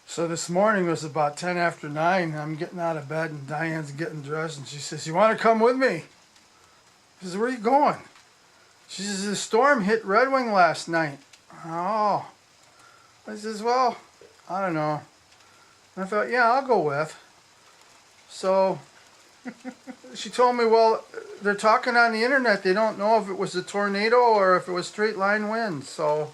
So this morning was about 10 after 9. I'm getting out of bed and Diane's getting dressed and she says, "You want to come with me?" I says, "Where are you going?" She says, "The storm hit Red Wing last night." Oh. I says, "Well, I don't know." And I thought, yeah, I'll go with. So she told me, well, they're talking on the internet. They don't know if it was a tornado or if it was straight line winds. So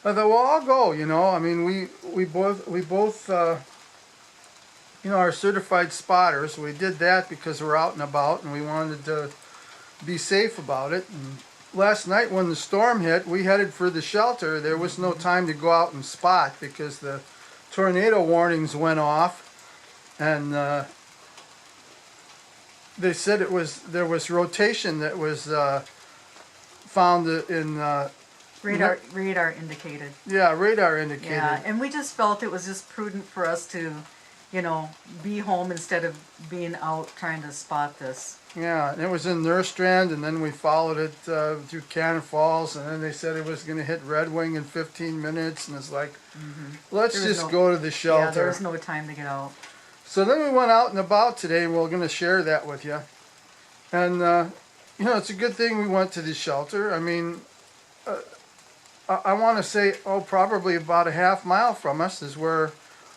I thought, well, I'll go. I mean, we both are certified spotters. We did that because we're out and about and we wanted to be safe about it. And last night when the storm hit, we headed for the shelter. There was no time to go out and spot because the tornado warnings went off, and they said there was rotation that was found in radar indicated. Yeah, radar indicated. Yeah, and we just felt it was just prudent for us to, be home instead of being out trying to spot this. Yeah, and it was in Nerstrand, and then we followed it through Cannon Falls, and then they said it was going to hit Red Wing in 15 minutes, and it's like, let's just go to the shelter. Yeah, there was no time to get out. So then we went out and about today, and we're going to share that with you. And, it's a good thing we went to the shelter. I mean, I want to say, probably about a half mile from us is where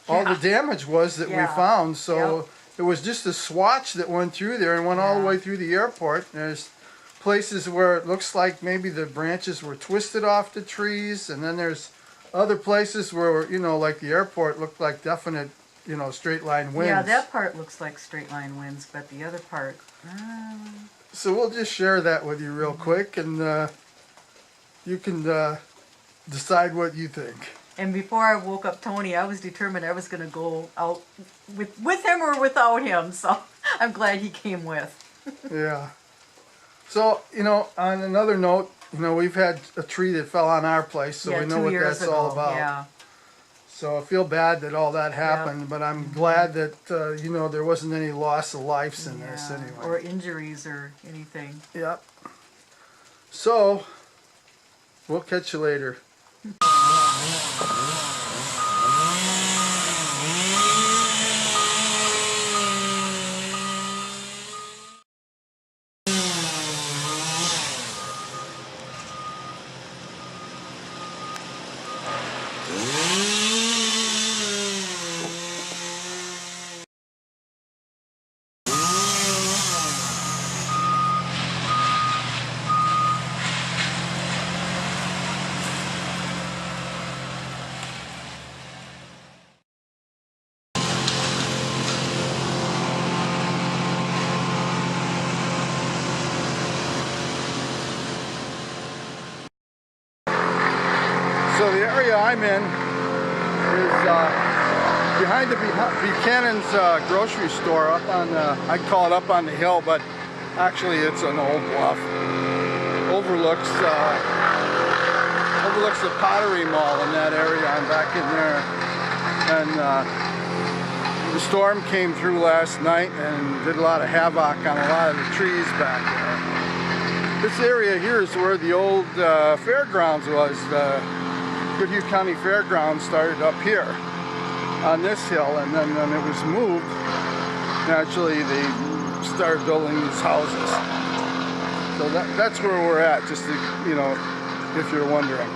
all the damage was that we found. So it was just a swatch that went through there and went all the way through the airport. There's places where it looks like maybe the branches were twisted off the trees, and then there's other places where, like the airport looked like definite, straight line winds. Yeah, that part looks like straight line winds, but the other part... So we'll just share that with you real quick, and you can decide what you think. And before I woke up Tony, I was determined I was going to go out with him or without him, so I'm glad he came with. Yeah. So, on another note, we've had a tree that fell on our place, so we know what that's all about. Yeah. So I feel bad that all that happened, but I'm glad that, there wasn't any loss of lives in this anyway. Or injuries or anything. Yep. So, we'll catch you later. So the area I'm in is behind the Buchanan's grocery store up on I call it up on the hill, but actually it's an old bluff. Overlooks the Pottery Mall in that area. I'm back in there, and the storm came through last night and did a lot of havoc on a lot of the trees back there. This area here is where the old fairgrounds was. Goodhue County Fairgrounds started up here on this hill, and then when it was moved, naturally they started building these houses. So that's where we're at, just to, if you're wondering.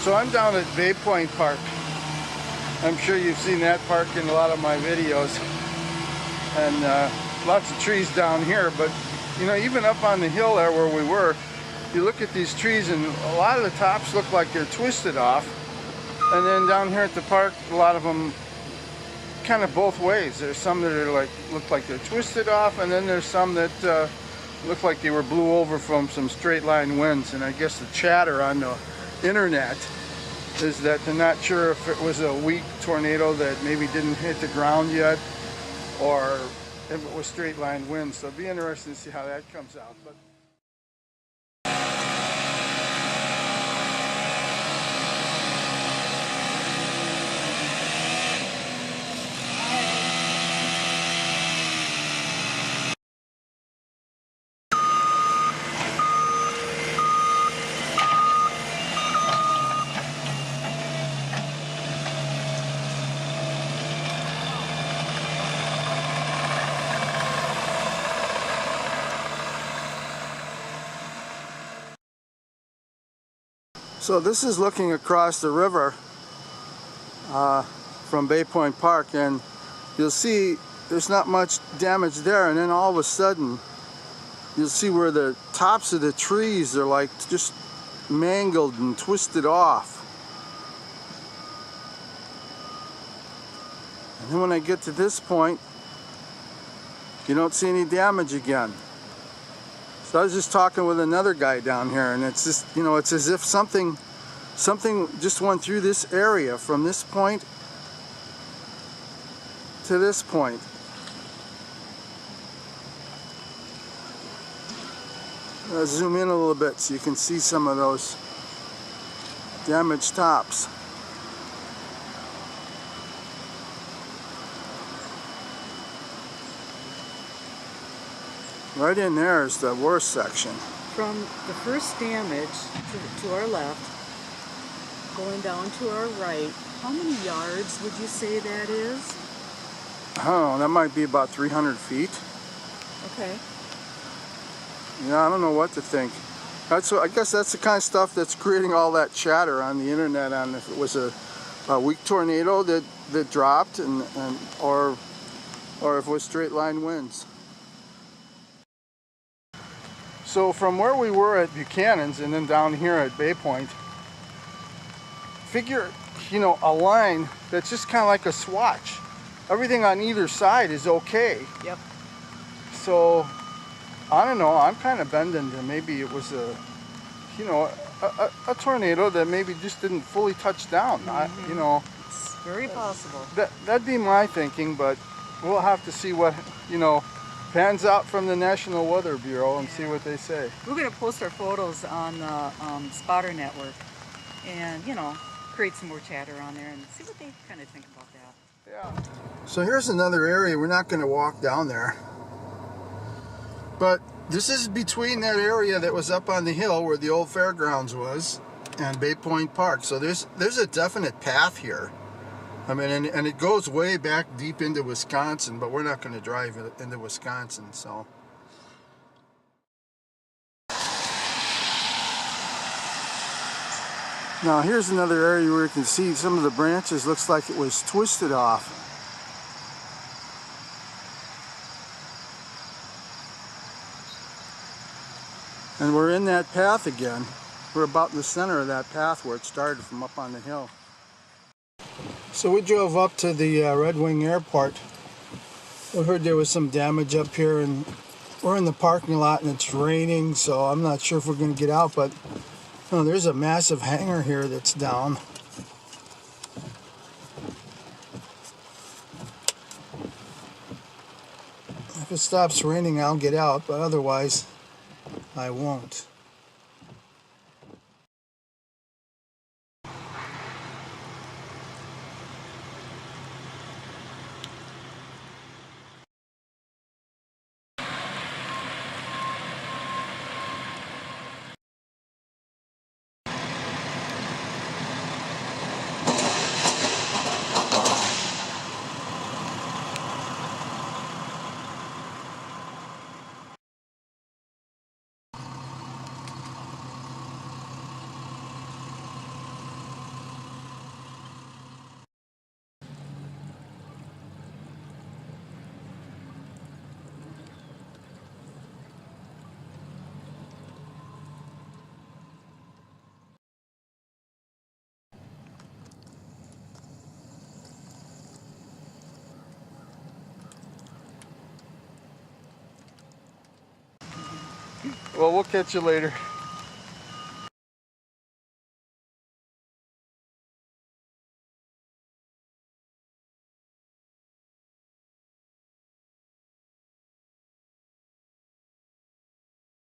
So I'm down at Bay Point Park. I'm sure you've seen that park in a lot of my videos. and lots of trees down here. But you know, even up on the hill there where we were, you look at these trees and a lot of the tops look like they're twisted off, and then down here at the park, a lot of them kind of both ways. There's some that are look like they're twisted off, and then there's some that look like they were blew over from some straight line winds. And I guess the chatter on the internet is that they're not sure if it was a weak tornado that maybe didn't hit the ground yet, or if it was straight line winds. So it'll be interesting to see how that comes out. But so this is looking across the river from Bay Point Park, and you'll see there's not much damage there, and then all of a sudden you'll see where the tops of the trees are like just mangled and twisted off. And then when I get to this point, you don't see any damage again. So I was just talking with another guy down here, and it's just, you know, it's as if something just went through this area from this point to this point. I'll zoom in a little bit so you can see some of those damaged tops. Right in there is the worst section. From the first damage to our left, going down to our right, how many yards would you say that is? I don't know, that might be about 300 feet. Okay. Yeah, I don't know what to think. I guess that's the kind of stuff that's creating all that chatter on the internet on if it was a weak tornado that dropped or if it was straight line winds. So from where we were at Buchanan's and then down here at Bay Point, figure, you know, a line that's just kind of like a swatch. Everything on either side is okay. Yep. So I don't know, I'm kind of bending to maybe it was a tornado that maybe just didn't fully touch down. Mm-hmm. You know, it's very possible. That'd be my thinking, but we'll have to see what, you know, pans out from the National Weather Bureau and see what they say. We're going to post our photos on the Spotter Network and, you know, create some more chatter on there and see what they kind of think about that. Yeah. So here's another area. We're not going to walk down there, but this is between that area that was up on the hill where the old fairgrounds was and Bay Point Park. So there's a definite path here. I mean, and it goes way back deep into Wisconsin, but we're not going to drive into Wisconsin, so. Now here's another area where you can see some of the branches looks like it was twisted off. And we're in that path again. We're about in the center of that path where it started from up on the hill. So we drove up to the Red Wing Airport. We heard there was some damage up here, and we're in the parking lot and it's raining, so I'm not sure if we're going to get out, but there's a massive hangar here that's down. If it stops raining, I'll get out, but otherwise I won't. Well, we'll catch you later.